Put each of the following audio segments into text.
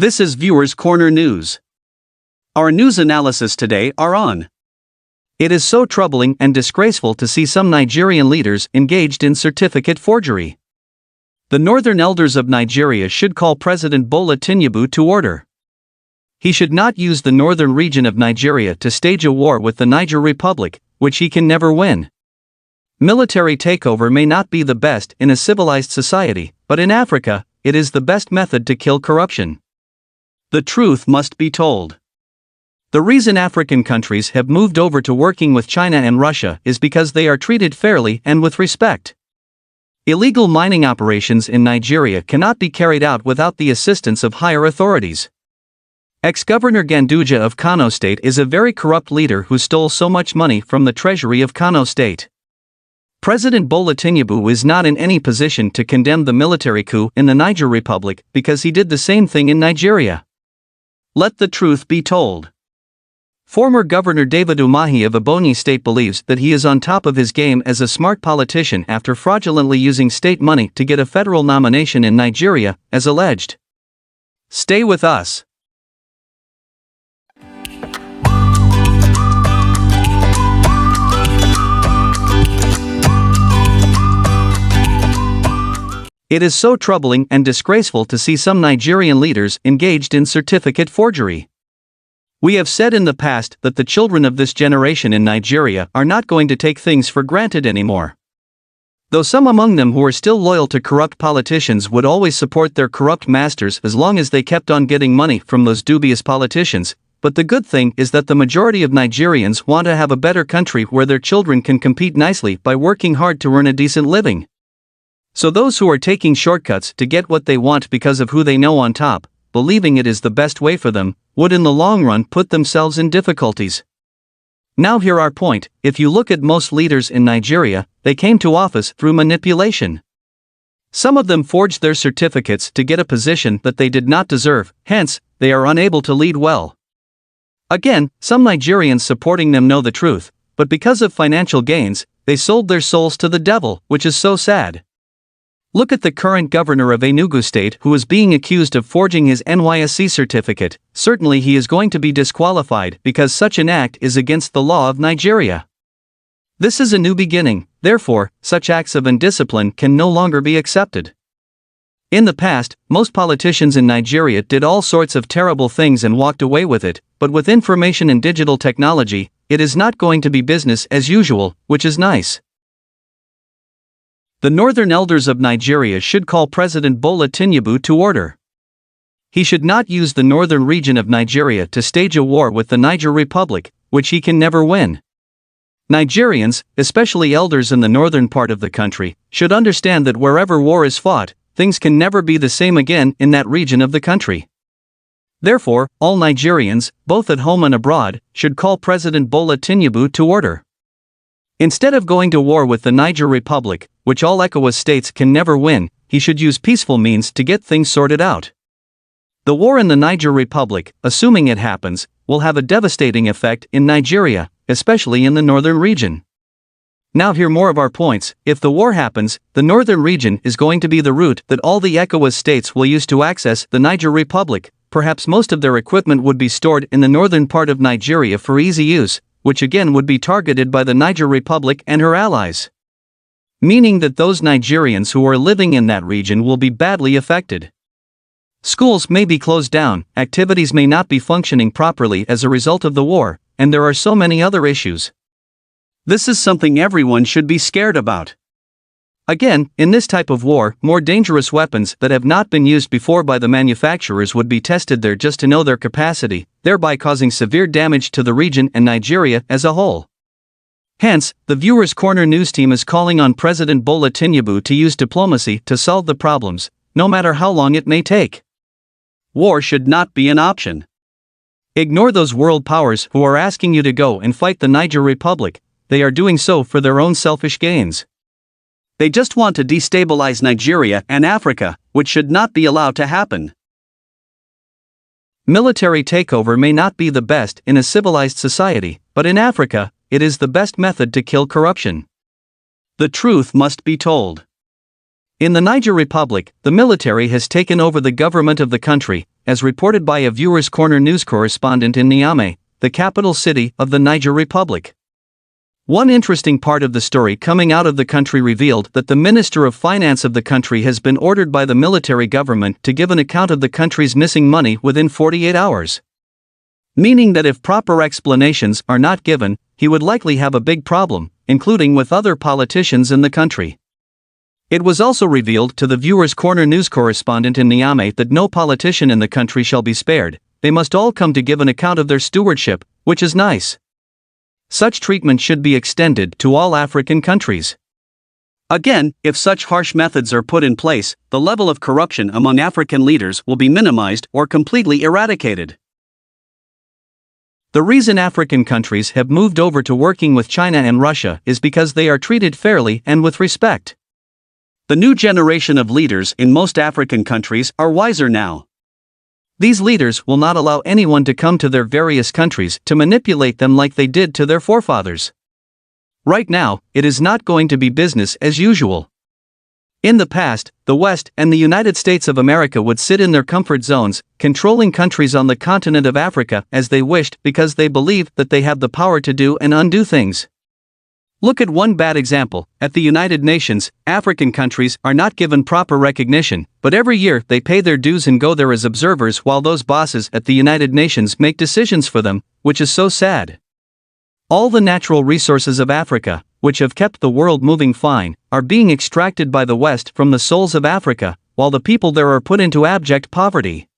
This is Viewers Corner News. Our news analysis today are on. It is so troubling and disgraceful to see some Nigerian leaders engaged in certificate forgery. The northern elders of Nigeria should call President Bola Tinubu to order. He should not use the northern region of Nigeria to stage a war with the Niger Republic, which he can never win. Military takeover may not be the best in a civilized society, but in Africa, it is the best method to kill corruption. The truth must be told. The reason African countries have moved over to working with China and Russia is because they are treated fairly and with respect. Illegal mining operations in Nigeria cannot be carried out without the assistance of higher authorities. Exgovernor Ganduje of Kano State is a very corrupt leader who stole so much money from the treasury of Kano State. President Bola Tinubu is not in any position to condemn the military coup in the Niger Republic because he did the same thing in Nigeria. Let the truth be told. Former Governor David Umahi of Ebonyi State believes that he is on top of his game as a smart politician after fraudulently using state money to get a federal nomination in Nigeria, as alleged. Stay with us. It is so troubling and disgraceful to see some Nigerian leaders engaged in certificate forgery. We have said in the past that the children of this generation in Nigeria are not going to take things for granted anymore. Though some among them who are still loyal to corrupt politicians would always support their corrupt masters as long as they kept on getting money from those dubious politicians, but the good thing is that the majority of Nigerians want to have a better country where their children can compete nicely by working hard to earn a decent living. So those who are taking shortcuts to get what they want because of who they know on top, believing it is the best way for them, would in the long run put themselves in difficulties. Now hear our point: if you look at most leaders in Nigeria, they came to office through manipulation. Some of them forged their certificates to get a position that they did not deserve, hence, they are unable to lead well. Again, some Nigerians supporting them know the truth, but because of financial gains, they sold their souls to the devil, which is so sad. Look at the current governor of Enugu State who is being accused of forging his NYSC certificate. Certainly he is going to be disqualified because such an act is against the law of Nigeria. This is a new beginning, therefore, such acts of indiscipline can no longer be accepted. In the past, most politicians in Nigeria did all sorts of terrible things and walked away with it, but with information and digital technology, it is not going to be business as usual, which is nice. The northern elders of Nigeria should call President Bola Tinubu to order. He should not use the northern region of Nigeria to stage a war with the Niger Republic, which he can never win. Nigerians, especially elders in the northern part of the country, should understand that wherever war is fought, things can never be the same again in that region of the country. Therefore, all Nigerians, both at home and abroad, should call President Bola Tinubu to order. Instead of going to war with the Niger Republic, which all ECOWAS states can never win, he should use peaceful means to get things sorted out. The war in the Niger Republic, assuming it happens, will have a devastating effect in Nigeria, especially in the northern region. Now hear more of our points. If the war happens, the northern region is going to be the route that all the ECOWAS states will use to access the Niger Republic. Perhaps most of their equipment would be stored in the northern part of Nigeria for easy use, which again would be targeted by the Niger Republic and her allies. Meaning that those Nigerians who are living in that region will be badly affected. Schools may be closed down, activities may not be functioning properly as a result of the war, and there are so many other issues. This is something everyone should be scared about. Again, in this type of war, more dangerous weapons that have not been used before by the manufacturers would be tested there just to know their capacity, thereby causing severe damage to the region and Nigeria as a whole. Hence, the Viewers Corner news team is calling on President Bola Tinubu to use diplomacy to solve the problems, no matter how long it may take. War should not be an option. Ignore those world powers who are asking you to go and fight the Niger Republic. They are doing so for their own selfish gains. They just want to destabilize Nigeria and Africa, which should not be allowed to happen. Military takeover may not be the best in a civilized society, but in Africa, it is the best method to kill corruption. The truth must be told. In the Niger Republic, the military has taken over the government of the country, as reported by a Viewers Corner news correspondent in Niamey, the capital city of the Niger Republic. One interesting part of the story coming out of the country revealed that the Minister of Finance of the country has been ordered by the military government to give an account of the country's missing money within 48 hours. Meaning that if proper explanations are not given, he would likely have a big problem, including with other politicians in the country. It was also revealed to the Viewers Corner news correspondent in Niamey that no politician in the country shall be spared. They must all come to give an account of their stewardship, which is nice. Such treatment should be extended to all African countries. Again, if such harsh methods are put in place, the level of corruption among African leaders will be minimized or completely eradicated. The reason African countries have moved over to working with China and Russia is because they are treated fairly and with respect. The new generation of leaders in most African countries are wiser now. These leaders will not allow anyone to come to their various countries to manipulate them like they did to their forefathers. Right now, it is not going to be business as usual. In the past, the West and the United States of America would sit in their comfort zones, controlling countries on the continent of Africa as they wished because they believe that they have the power to do and undo things. Look at one bad example. At the United Nations, African countries are not given proper recognition, but every year they pay their dues and go there as observers while those bosses at the United Nations make decisions for them, which is so sad. All the natural resources of Africa, which have kept the world moving fine, are being extracted by the West from the souls of Africa, while the people there are put into abject poverty.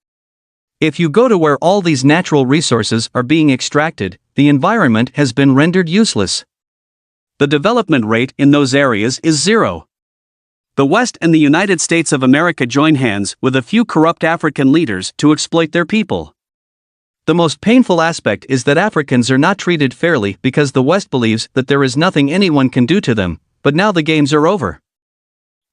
If you go to where all these natural resources are being extracted, the environment has been rendered useless. The development rate in those areas is zero. The West and the United States of America join hands with a few corrupt African leaders to exploit their people. The most painful aspect is that Africans are not treated fairly because the West believes that there is nothing anyone can do to them, but now the games are over.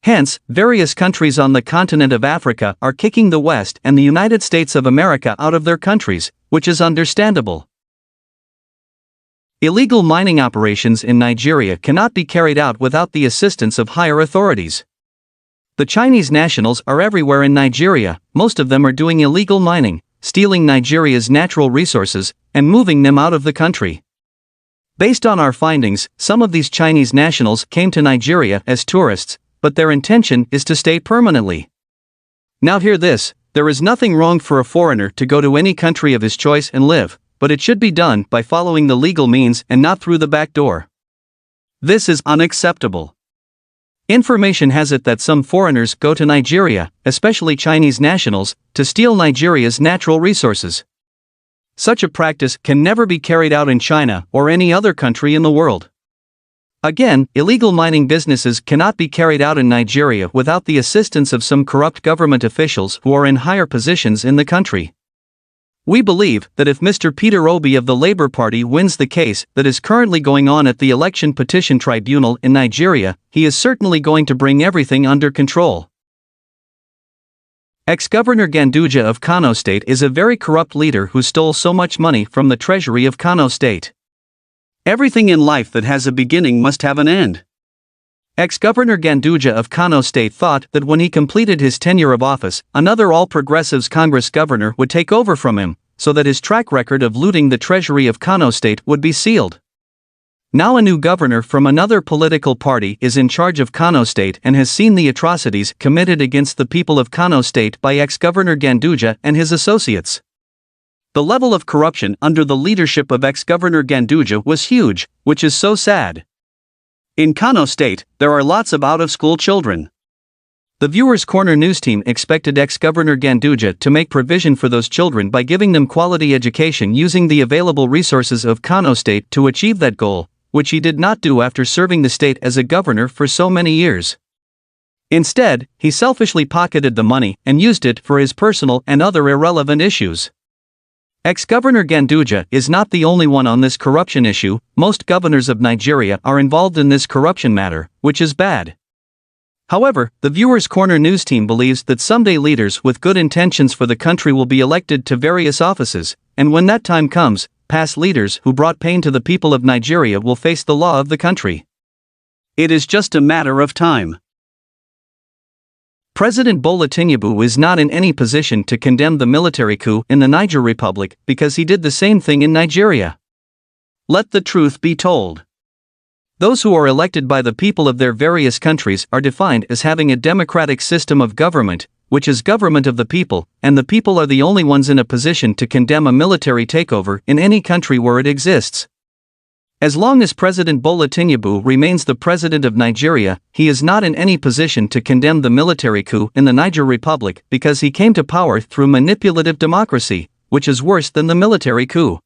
Hence, various countries on the continent of Africa are kicking the West and the United States of America out of their countries, which is understandable. Illegal mining operations in Nigeria cannot be carried out without the assistance of higher authorities. The Chinese nationals are everywhere in Nigeria. Most of them are doing illegal mining, stealing Nigeria's natural resources, and moving them out of the country. Based on our findings, some of these Chinese nationals came to Nigeria as tourists, but their intention is to stay permanently. Now hear this, there is nothing wrong for a foreigner to go to any country of his choice and live, but it should be done by following the legal means and not through the back door. This is unacceptable. Information has it that some foreigners go to Nigeria, especially Chinese nationals, to steal Nigeria's natural resources. Such a practice can never be carried out in China or any other country in the world. Again, illegal mining businesses cannot be carried out in Nigeria without the assistance of some corrupt government officials who are in higher positions in the country. We believe that if Mr. Peter Obi of the Labour Party wins the case that is currently going on at the Election Petition Tribunal in Nigeria, he is certainly going to bring everything under control. Exgovernor Ganduje of Kano State is a very corrupt leader who stole so much money from the treasury of Kano State. Everything in life that has a beginning must have an end. Ex-Governor Ganduje of Kano State thought that when he completed his tenure of office, another All-Progressives Congress governor would take over from him, so that his track record of looting the treasury of Kano State would be sealed. Now a new governor from another political party is in charge of Kano State and has seen the atrocities committed against the people of Kano State by ex-Governor Ganduje and his associates. The level of corruption under the leadership of ex-Governor Ganduje was huge, which is so sad. In Kano State, there are lots of out-of-school children. The Viewers Corner news team expected ex-Governor Ganduje to make provision for those children by giving them quality education using the available resources of Kano State to achieve that goal, which he did not do after serving the state as a governor for so many years. Instead, he selfishly pocketed the money and used it for his personal and other irrelevant issues. Ex-Governor Ganduje is not the only one on this corruption issue. Most governors of Nigeria are involved in this corruption matter, which is bad. However, the Viewers Corner news team believes that someday leaders with good intentions for the country will be elected to various offices, and when that time comes, past leaders who brought pain to the people of Nigeria will face the law of the country. It is just a matter of time. President Bola Tinubu is not in any position to condemn the military coup in the Niger Republic because he did the same thing in Nigeria. Let the truth be told. Those who are elected by the people of their various countries are defined as having a democratic system of government, which is government of the people, and the people are the only ones in a position to condemn a military takeover in any country where it exists. As long as President Bola Tinubu remains the president of Nigeria, he is not in any position to condemn the military coup in the Niger Republic because he came to power through manipulative democracy, which is worse than the military coup.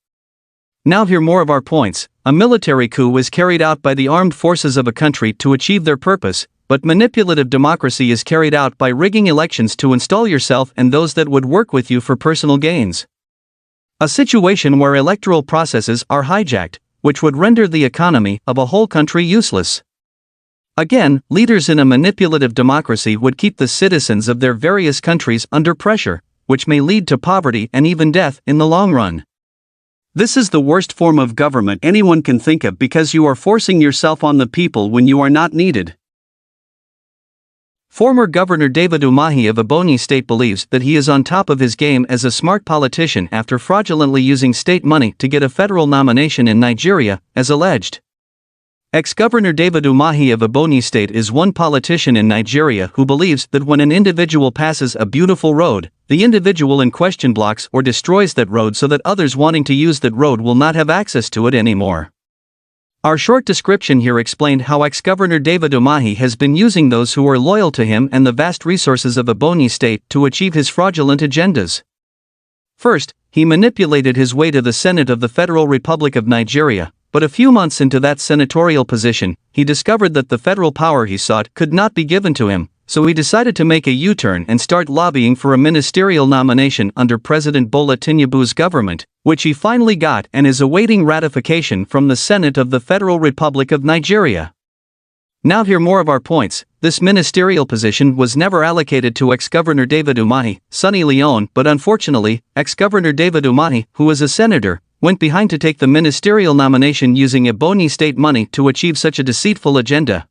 Now hear more of our points. A military coup is carried out by the armed forces of a country to achieve their purpose, but manipulative democracy is carried out by rigging elections to install yourself and those that would work with you for personal gains. A situation where electoral processes are hijacked, which would render the economy of a whole country useless. Again, leaders in a manipulative democracy would keep the citizens of their various countries under pressure, which may lead to poverty and even death in the long run. This is the worst form of government anyone can think of because you are forcing yourself on the people when you are not needed. Former Governor David Umahi of Kano State believes that he is on top of his game as a smart politician after fraudulently using state money to get a federal nomination in Nigeria, as alleged. Ex-Governor David Umahi of Kano State is one politician in Nigeria who believes that when an individual passes a beautiful road, the individual in question blocks or destroys that road so that others wanting to use that road will not have access to it anymore. Our short description here explained how ex-Governor David Umahi has been using those who are loyal to him and the vast resources of Kano State to achieve his fraudulent agendas. First, he manipulated his way to the Senate of the Federal Republic of Nigeria, but a few months into that senatorial position, he discovered that the federal power he sought could not be given to him, so he decided to make a U-turn and start lobbying for a ministerial nomination under President Bola Tinubu's government, which he finally got and is awaiting ratification from the Senate of the Federal Republic of Nigeria. Now hear more of our points. This ministerial position was never allocated to ex-Governor David Umahi, Sonny Leone, but unfortunately, ex-Governor David Umahi, who was a senator, went behind to take the ministerial nomination using Kano State money to achieve such a deceitful agenda.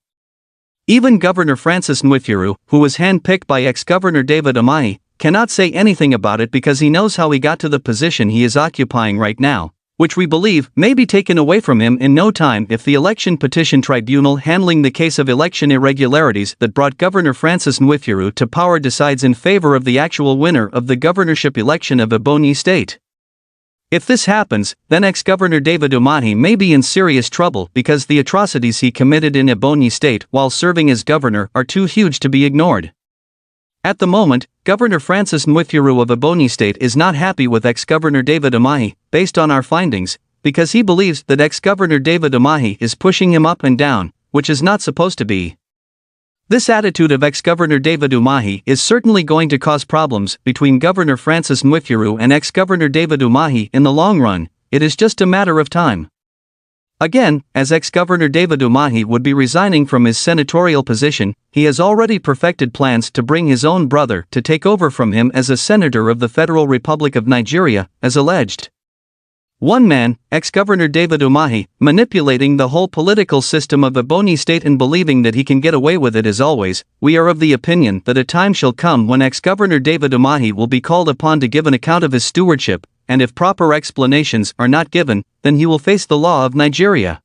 Even Governor Francis Nwifuru, who was hand-picked by ex-Governor David Umahi, cannot say anything about it because he knows how he got to the position he is occupying right now, which we believe may be taken away from him in no time if the Election Petition Tribunal handling the case of election irregularities that brought Governor Francis Nwifuru to power decides in favor of the actual winner of the governorship election of Kano State. If this happens, then ex-Governor David Umahi may be in serious trouble because the atrocities he committed in Kano State while serving as governor are too huge to be ignored. At the moment, Governor Francis Nwifuru of Kano State is not happy with ex-Governor David Umahi, based on our findings, because he believes that ex-Governor David Umahi is pushing him up and down, which is not supposed to be. This attitude of ex-Governor David Umahi is certainly going to cause problems between Governor Francis Nwifuru and ex-Governor David Umahi in the long run. It is just a matter of time. Again, as ex-Governor David Umahi would be resigning from his senatorial position, he has already perfected plans to bring his own brother to take over from him as a senator of the Federal Republic of Nigeria, as alleged. One man, ex-Governor David Umahi, manipulating the whole political system of Kano State and believing that he can get away with it as always. We are of the opinion that a time shall come when ex-Governor David Umahi will be called upon to give an account of his stewardship, and if proper explanations are not given, then he will face the law of Nigeria.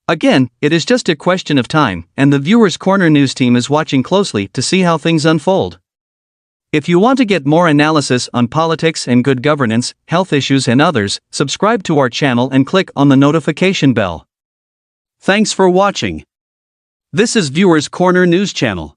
Again, it is just a question of time, and the Viewers Corner news team is watching closely to see how things unfold. If you want to get more analysis on politics and good governance, health issues and others, subscribe to our channel and click on the notification bell. Thanks for watching. This is Viewers Corner News Channel.